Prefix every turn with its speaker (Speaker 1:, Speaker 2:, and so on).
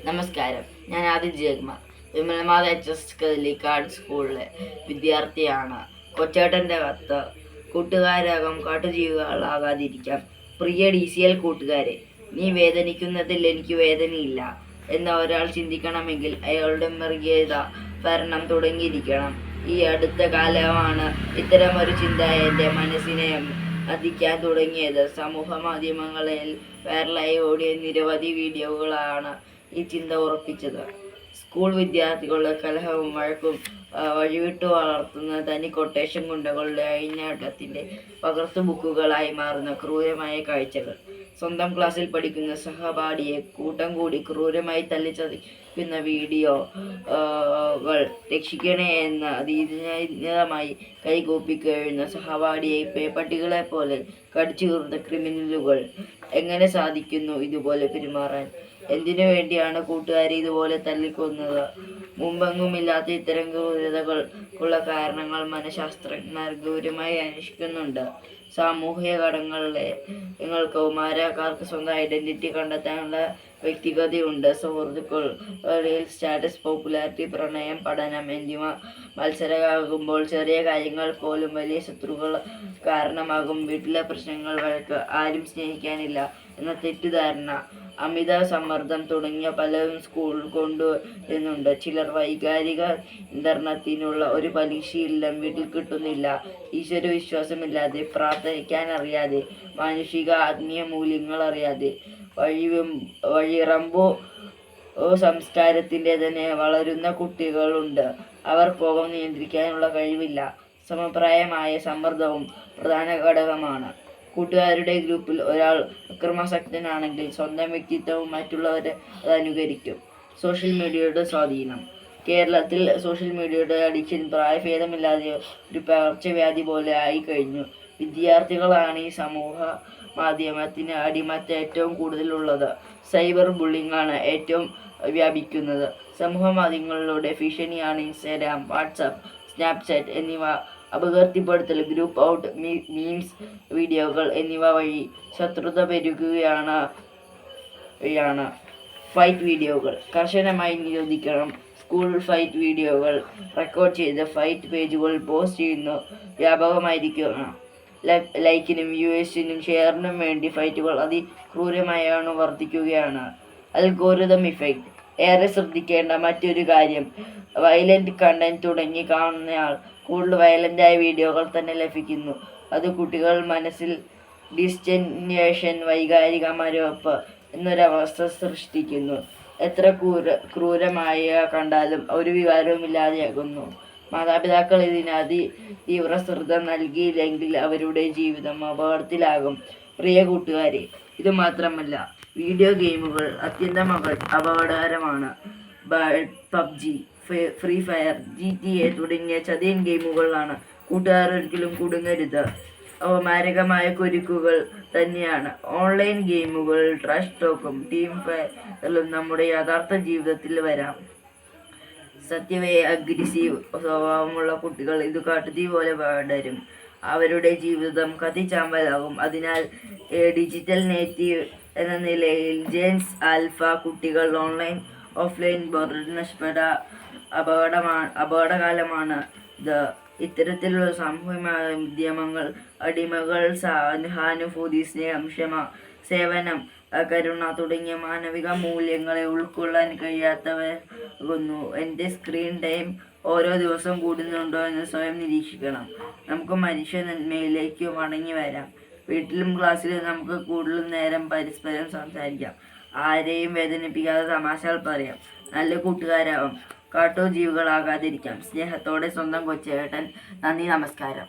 Speaker 1: നമസ്കാരം. ഞാൻ ആദിത്യ ജയകുമാർ. വിമലമാത എച്ച് കലിക്കാട് സ്കൂളിലെ വിദ്യാർത്ഥിയാണ്. കൊച്ചേട്ടൻ്റെ കത്ത്. കൂട്ടുകാരാകാം കാട്ടുജീവികളാകാതിരിക്കാം. പ്രിയ DCL കൂട്ടുകാരെ, നീ വേദനിക്കുന്നതിൽ എനിക്ക് വേദനയില്ല എന്ന് ഒരാൾ ചിന്തിക്കണമെങ്കിൽ അയാളുടെ മൃഗീയത ഭരണം തുടങ്ങിയിരിക്കണം. ഈ അടുത്ത കാലമാണ് ഇത്തരമൊരു ചിന്ത എൻ്റെ മനസ്സിനെ മതിക്കാൻ തുടങ്ങിയത്. സമൂഹ മാധ്യമങ്ങളിൽ വൈറലായി ഓടിയ നിരവധി വീഡിയോകളാണ് ഈ ചിന്ത ഉറപ്പിച്ചത്. സ്കൂൾ വിദ്യാർത്ഥികളുടെ കലഹവും വഴക്കും വഴിവിട്ടു വളർത്തുന്ന തനി കൊട്ടേഷൻ ഗുണ്ടകളുടെ അഴിഞ്ഞാട്ടത്തിൻ്റെ പകർത്തു ബുക്കുകളായി മാറുന്ന ക്രൂരമായ കാഴ്ചകൾ. സ്വന്തം ക്ലാസ്സിൽ പഠിക്കുന്ന സഹപാഠിയെ കൂട്ടം കൂടി ക്രൂരമായി തല്ലിച്ചതയ്ക്കുന്ന വീഡിയോകൾ രക്ഷിക്കണേ എന്ന് ദീനമായി കൈകൂപ്പി കഴിയുന്ന സഹപാഠിയെ പേപ്പട്ടികളെ പോലെ കടിച്ചു കീറുന്ന ക്രിമിനലുകൾ എങ്ങനെ സാധിക്കുന്നു ഇതുപോലെ പെരുമാറാൻ? എന്തിനു വേണ്ടിയാണ് കൂട്ടുകാരെ ഇതുപോലെ തല്ലിക്കൊന്നത്? മുമ്പെങ്ങുമില്ലാത്ത ഇത്തരം ക്രൂരതകൾക്കുള്ള കാരണങ്ങൾ മനഃശാസ്ത്രജ്ഞർ ഗൗരവമായി അന്വേഷിക്കുന്നുണ്ട്. സാമൂഹിക ഘടകങ്ങളെ കൗമാരക്കാർക്ക് സ്വന്തം ഐഡന്റിറ്റി കണ്ടെത്താനുള്ള വ്യക്തിഗതയുണ്ട്. സുഹൃത്തുക്കളിൽ സ്റ്റാറ്റസ്, പോപ്പുലാരിറ്റി, പ്രണയം, പഠനം എന്നിവ മത്സരമാകുമ്പോൾ ചെറിയ കാര്യങ്ങൾ പോലും വലിയ ശത്രുക്കൾ കാരണമാകും. വീട്ടിലെ പ്രശ്നങ്ങൾ, വഴക്ക്, ആരും സ്നേഹിക്കാനില്ല എന്ന തെറ്റിദ്ധാരണ, അമിത സമ്മർദ്ദം തുടങ്ങിയ പലതും സ്കൂളിൽ കൊണ്ടുവരുന്നുണ്ട്. ചിലർ വൈകാരിക നിയന്ത്രണത്തിനുള്ള ഒരു പരിശീലനം വീട്ടിൽ കിട്ടുന്നില്ല. ഈശ്വരവിശ്വാസമില്ലാതെ, പ്രാർത്ഥിക്കാനറിയാതെ, മാനുഷിക ആത്മീയ മൂല്യങ്ങൾ അറിയാതെ വഴിറമ്പോ സംസ്കാരത്തിൻ്റെ തന്നെ വളരുന്ന കുട്ടികളുണ്ട്. അവർ കോപം നിയന്ത്രിക്കാനുള്ള കഴിവില്ല. സമപ്രായമായ സമ്മർദ്ദവും പ്രധാന ഘടകമാണ്. കൂട്ടുകാരുടെ ഗ്രൂപ്പിൽ ഒരാൾ അക്രമാസക്തനാണെങ്കിൽ സ്വന്തം വ്യക്തിത്വവും മറ്റുള്ളവരെ അത് അനുകരിക്കും. സോഷ്യൽ മീഡിയയുടെ സ്വാധീനം. കേരളത്തിൽ സോഷ്യൽ മീഡിയയുടെ അഡിക്ഷൻ പ്രായഭേദമില്ലാതെ ഒരു പകർച്ചവ്യാധി പോലെ ആയിക്കഴിഞ്ഞു. വിദ്യാർത്ഥികളാണ് ഈ സമൂഹ മാധ്യമത്തിന് അടിമത്തം ഏറ്റവും കൂടുതലുള്ളത്. സൈബർ ബുള്ളിംഗ് ആണ് ഏറ്റവും വ്യാപിക്കുന്നത്. സമൂഹ മാധ്യമങ്ങളിലൂടെ ഭീഷണിയാണ് ഇൻസ്റ്റാഗ്രാം, വാട്സാപ്പ്, സ്നാപ്ചാറ്റ് എന്നിവ. അപകീർത്തിപ്പെടുത്തൽ, ഗ്രൂപ്പ് ഔട്ട്, മീംസ്, വീഡിയോകൾ എന്നിവ വഴി ശത്രുത പെരുകുകയാണ്. ഫൈറ്റ് വീഡിയോകൾ കർശനമായി നിരോധിക്കണം. സ്കൂൾ ഫൈറ്റ് വീഡിയോകൾ റെക്കോർഡ് ചെയ്ത് ഫൈറ്റ് പേജുകളിൽ പോസ്റ്റ് ചെയ്യുന്നു വ്യാപകമായിരിക്കണം. ലൈക്കിനും വ്യൂവേഴ്സിനും ഷെയറിനും വേണ്ടി ഫൈറ്റുകൾ അതിക്രൂരമായാണ് വർദ്ധിക്കുകയാണ്. Algorithm effect. ഏറെ ശ്രദ്ധിക്കേണ്ട മറ്റൊരു കാര്യം, വയലന്റ് കണ്ടന്റ് തുടങ്ങി കാണുന്നയാൾ കൂടുതൽ വയലന്റായ വീഡിയോകൾ തന്നെ ലഭിക്കുന്നു. അത് കുട്ടികൾ മനസ്സിൽ ഡിസ്റ്റന്റേഷൻ, വൈകാരിക മരവിപ്പ് എന്നൊരവസ്ഥ സൃഷ്ടിക്കുന്നു. എത്ര ക്രൂരമായ കണ്ടാലും ഒരു വികാരവുമില്ലാതെയാകുന്നു. മാതാപിതാക്കൾ ഇതിന് തീവ്ര ശ്രദ്ധ നൽകിയില്ലെങ്കിൽ അവരുടെ ജീവിതം അപകടത്തിലാകും. പ്രിയ കൂട്ടുകാരെ, ഇത് മാത്രമല്ല, വീഡിയോ ഗെയിമുകൾ അത്യന്തം അപകടകരമാണ്. പബ്ജി, ഫ്രീ ഫയർ, GTA തുടങ്ങിയ ചതിയൻ ഗെയിമുകളാണ്. കൂട്ടുകാർ ഒരിക്കലും കുടുങ്ങരുത്. അവ മാരകമായ കുരുക്കുകൾ തന്നെയാണ്. ഓൺലൈൻ ഗെയിമുകൾ, ട്രാഷ് ടോക്കും ടീം ഫയറും നമ്മുടെ യഥാർത്ഥ ജീവിതത്തിൽ വരാം. സത്യവേ അഗ്രസീവ് സ്വഭാവമുള്ള കുട്ടികൾ ഇത് കാട്ടുതീ പോലെ പടരും. അവരുടെ ജീവിതം കത്തിച്ചാമ്പലാകും. അതിനാൽ ഡിജിറ്റൽ നേറ്റീവ് എന്ന നിലയിൽ ജെൻസ് ആൽഫ കുട്ടികൾ ഓൺലൈൻ ഓഫ്ലൈൻ നഷ്ടപ്പെട്ട അപകടകാലമാണ് ഇത്. ഇത്തരത്തിലുള്ള സാമൂഹ്യ മാധ്യമങ്ങൾ അടിമകൾ സഹാനുഭൂതി, സ്നേഹം, ക്ഷമ, സേവനം, കരുണ തുടങ്ങിയ മാനവിക മൂല്യങ്ങളെ ഉൾക്കൊള്ളാൻ കഴിയാത്തവരാകുന്നു. എൻ്റെ സ്ക്രീൻ ടൈം ഓരോ ദിവസം കൂടുന്നുണ്ടോ എന്ന് സ്വയം നിരീക്ഷിക്കണം. നമുക്ക് മനുഷ്യ നന്മയിലേക്ക് മടങ്ങി വരാം. വീട്ടിലും ക്ലാസ്സിലും നമുക്ക് കൂടുതൽ നേരം പരസ്പരം സംസാരിക്കാം. ആരെയും വേദനിപ്പിക്കാതെ തമാശകൾ പറയാം. നല്ല കൂട്ടുകാരാവാം. കാട്ടുജീവികളാകാതിരിക്കാം. സ്നേഹത്തോടെ സ്വന്തം കൊച്ചേട്ടൻ. നന്ദി, നമസ്കാരം.